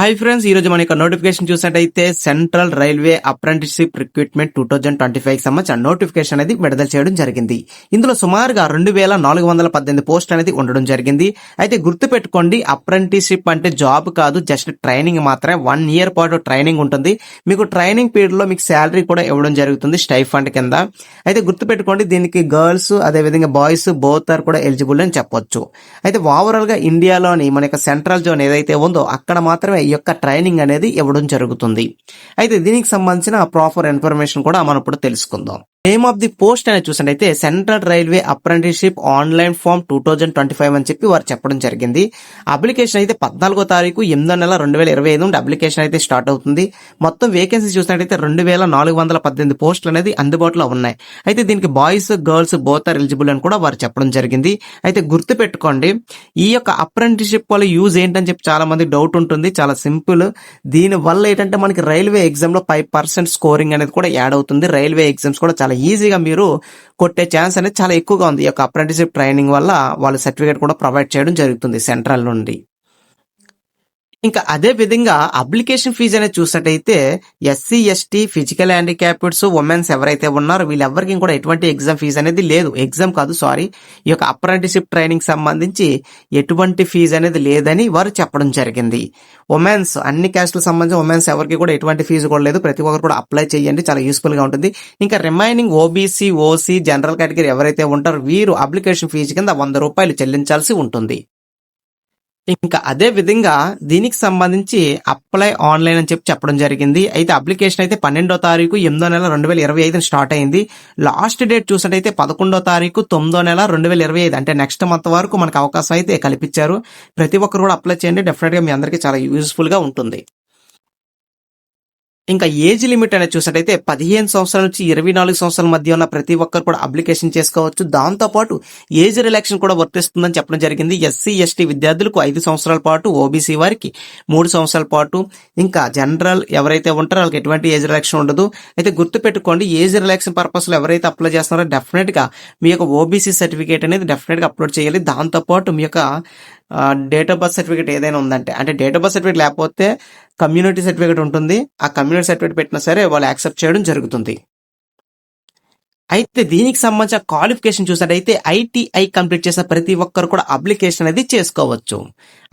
Hi friends, ఈ రోజు మన యొక్క నోటిఫికేషన్ చూసినట్టయితే సెంట్రల్ రైల్వే అప్రెంటిస్షిప్ రిక్రూట్మెంట్ 2025 సంబంధించిన నోటిఫికేషన్ అనేది విడుదల చేయడం జరిగింది. ఇందులో సుమారుగా 2418 పోస్టులు అనేది ఉండడం జరిగింది. అయితే గుర్తు పెట్టుకోండి, అప్రెంటిస్షిప్ అంటే జాబ్ కాదు, జస్ట్ ట్రైనింగ్ మాత్రమే. 1 year పాటు ట్రైనింగ్ ఉంటుంది. మీకు ట్రైనింగ్ పీరియడ్ లో మీకు శాలరీ కూడా ఇవ్వడం జరుగుతుంది స్టైఫండ్ కింద. అయితే గుర్తు పెట్టుకోండి, దీనికి గర్ల్స్ అదే విధంగా బాయ్స్ బోత్ ఆర్ కూడా ఎలిజిబుల్ అని చెప్పొచ్చు. అయితే ఓవరాల్ గా ఇండియాలోని మన యొక్క సెంట్రల్ జోన్ ఏదైతే ఉందో అక్కడ మాత్రమే ఈ యొక్క ట్రైనింగ్ అనేది ఇవ్వడం జరుగుతుంది. అయితే దీనికి సంబంధించిన ప్రాపర్ ఇన్ఫర్మేషన్ కూడా మనం ఇప్పుడు తెలుసుకుందాం. నేమ్ ఆఫ్ ది పోస్ట్ అనేది చూసినట్టయితే central railway apprenticeship online form 2025 అని చెప్పి వారు చెప్పడం జరిగింది. అప్లికేషన్ అయితే 14వ తారీఖు 8వ నెల 2025 నుండి అప్లికేషన్ అయితే స్టార్ట్ అవుతుంది. మొత్తం వేకెన్సీ చూసినట్టయితే 2418 పోస్టులు అనేది అందుబాటులో ఉన్నాయి. అయితే దీనికి boys girls both are eligible అని కూడా వారు చెప్పడం జరిగింది. అయితే గుర్తు పెట్టుకోండి, ఈ యొక్క అప్రెంటిస్షిప్ వల్ల యూజ్ ఏంటని చెప్పి చాలా మంది డౌట్ ఉంటుంది. చాలా సింపుల్. దీని వల్ల ఏంటంటే మనకి రైల్వే ఎగ్జామ్ లో 5% స్కోరింగ్ అనేది కూడా యాడ్ అవుతుంది. రైల్వే ఎగ్జామ్స్ కూడా చాలా ఈజీగా మీరు కొట్టే ఛాన్స్ అనేది చాలా ఎక్కువగా ఉంది. ఈ యొక్క అప్రెంటిస్షిప్ ట్రైనింగ్ వల్ల వాళ్ళు సర్టిఫికేట్ కూడా ప్రొవైడ్ చేయడం జరుగుతుంది సెంట్రల్ నుండి. ఇంకా అదే విధంగా అప్లికేషన్ ఫీజు అనేది చూసినట్టయితే SC ST physical handicappeds women's ఎవరైతే ఉన్నారో వీళ్ళెవరికి కూడా ఎటువంటి ఎగ్జామ్ ఫీజు అనేది లేదు. ఎగ్జామ్ కాదు, సారీ, ఈ యొక్క అప్రెంటిస్షిప్ ట్రైనింగ్ సంబంధించి ఎటువంటి ఫీజు అనేది లేదని వారు చెప్పడం జరిగింది. ఉమెన్స్ అన్ని క్యాస్ట్లకు సంబంధించి ఉమెన్స్ ఎవరికి కూడా ఎటువంటి ఫీజు కూడా లేదు. ప్రతి ఒక్కరు కూడా అప్లై చేయండి, చాలా యూస్ఫుల్ గా ఉంటుంది. ఇంకా remaining OBC OC general category ఎవరైతే ఉంటారో వీరు అప్లికేషన్ ఫీజు కింద ₹100 చెల్లించాల్సి ఉంటుంది. ఇంకా అదే విధంగా దీనికి సంబంధించి అప్లై ఆన్లైన్ అని చెప్పి చెప్పడం జరిగింది. అయితే అప్లికేషన్ అయితే 12వ తారీఖు 8వ నెల 2025 స్టార్ట్ అయింది. లాస్ట్ డేట్ చూసినట్టయితే 11వ తారీఖు 9వ నెల 2025, అంటే నెక్స్ట్ మంత్ వరకు మనకు అవకాశం అయితే కల్పించారు. ప్రతి ఒక్కరు కూడా అప్లై చేయండి, డెఫినెట్ గా మీ అందరికీ చాలా యూస్ఫుల్ గా ఉంటుంది. ఇంకా ఏజ్ లిమిట్ అనేది చూసినట్టయితే 15 సంవత్సరాల నుంచి 24 సంవత్సరాల మధ్య ఉన్న ప్రతి ఒక్కరు కూడా అప్లికేషన్ చేసుకోవచ్చు. దాంతో పాటు ఏజ్ రిలాక్షన్ కూడా వర్తిస్తుందని చెప్పడం జరిగింది. ఎస్సీ ఎస్టీ విద్యార్థులకు 5 సంవత్సరాల పాటు, ఓబీసీ వారికి 3 సంవత్సరాల పాటు, ఇంకా జనరల్ ఎవరైతే ఉంటారో వాళ్ళకి ఎటువంటి ఏజ్ రిలాక్షన్ ఉండదు. అయితే గుర్తు పెట్టుకోండి, ఏజ్ రిలాక్షన్ పర్పస్ లో ఎవరైతే అప్లై చేస్తున్నారో డెఫినెట్ గా మీ యొక్క ఓబీసీ సర్టిఫికేట్ అనేది డెఫినెట్ గా అప్లోడ్ చేయాలి. దాంతో పాటు మీ యొక్క డేట్ ఆఫ్ బర్త్ సర్టిఫికేట్ ఏదైనా ఉందంటే, అంటే డేట్ ఆఫ్ బర్త్ సర్టిఫికేట్ లేకపోతే కమ్యూనిటీ సర్టిఫికేట్ ఉంటుంది, ఆ కమ్యూనిటీ సర్టిఫికేట్ పెట్టినా సరే వాళ్ళు యాక్సెప్ట్ చేయడం జరుగుతుంది. అయితే దీనికి సంబంధించిన క్వాలిఫికేషన్ చూసినట్టయితే ఐటీఐ కంప్లీట్ చేసిన ప్రతి ఒక్కరు కూడా అప్లికేషన్ అనేది చేసుకోవచ్చు.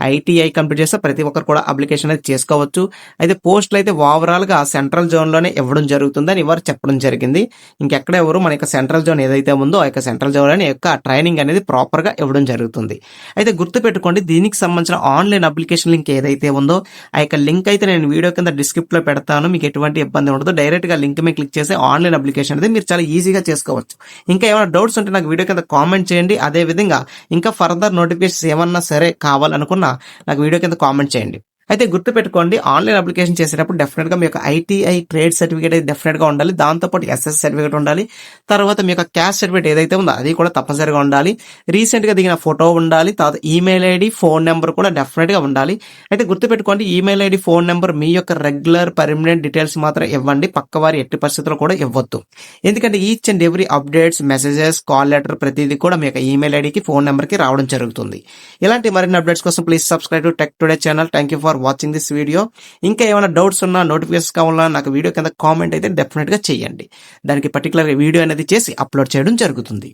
ఐటీఐ కంప్లీట్ చేస్తే ప్రతి ఒక్కరు కూడా అప్లికేషన్ అనేది చేసుకోవచ్చు. అయితే పోస్టులు అయితే ఓవరాల్ గా సెంట్రల్ జోన్ లోనే ఇవ్వడం జరుగుతుందని వారు చెప్పడం జరిగింది. ఇంకెక్కడ ఎవరు మన యొక్క సెంట్రల్ జోన్ ఏదైతే ఉందో ఆ యొక్క సెంట్రల్ జోన్ లోనే యొక్క ట్రైనింగ్ అనేది ప్రాపర్ గా ఇవ్వడం జరుగుతుంది. అయితే గుర్తు పెట్టుకోండి, దీనికి సంబంధించిన ఆన్లైన్ అప్లికేషన్ లింక్ ఏదైతే ఉందో ఆ యొక్క లింక్ అయితే నేను వీడియో కింద డిస్క్రిప్షన్ లో పెడతాను. మీకు ఎటువంటి ఇబ్బంది ఉండదు. డైరెక్ట్ గా లింక్ మీద క్లిక్ చేసి ఆన్లైన్ అప్లికేషన్ అనేది మీరు చాలా ఈజీగా చేసుకోవచ్చు. ఇంకా ఏమైనా డౌట్స్ ఉంటే నాకు వీడియో కింద కామెంట్ చేయండి. అదే విధంగా ఇంకా ఫర్దర్ నోటిఫికేషన్స్ ఏమన్నా సరే కావాలనుకున్నా నాకు వీడియో కింద కామెంట్ చేయండి. అయితే గుర్తు పెట్టుకోండి, ఆన్లైన్ అప్లికేషన్ చేసేటప్పుడు డెఫినెట్ గా మీ యొక్క ఐటీఐ ట్రేడ్ సర్టిఫికేట్ అయితే డెఫినెట్ గా ఉండాలి. దాంతోపాటు ఎస్ఎస్ సర్టిఫికేట్ ఉండాలి. తర్వాత మీ యొక్క క్యాస్ట్ సర్టిఫికేట్ ఏదైతే ఉందో అది కూడా తప్పనిసరిగా ఉండాలి. రీసెంట్ గా దిగిన ఫోటో ఉండాలి. తర్వాత ఈమెయిల్ ఐడి ఫోన్ నెంబర్ కూడా డెఫినెట్ గా ఉండాలి. అయితే గుర్తు పెట్టుకోండి, ఈమెయిల్ ఐడి ఫోన్ నెంబర్ మీ యొక్క రెగ్యులర్ పర్మనెంట్ డీటెయిల్స్ మాత్రం ఇవ్వండి. పక్కవారి ఎట్టి పరిస్థితుల్లో కూడా ఇవ్వద్దు. ఎందుకంటే each and every updates, messages, call letter ప్రతిదీ కూడా మీ యొక్క ఈమెయిల్ ఐడికి ఫోన్ నెంబర్ కి రావడం జరుగుతుంది. ఇలాంటి మరిన్ని అప్డేట్స్ కోసం please subscribe to tech today channel. Thank you for watching this video. ఇంకా ఏమైనా డౌట్స్ ఉన్నా, నోటిఫికేషన్స్ కావాలన్నా నాకు వీడియో కింద కామెంట్ అయితే డెఫినెట్ గా చేయండి. దానికి పర్టికులర్ వీడియో అనేది చేసి అప్లోడ్ చేయడం జరుగుతుంది.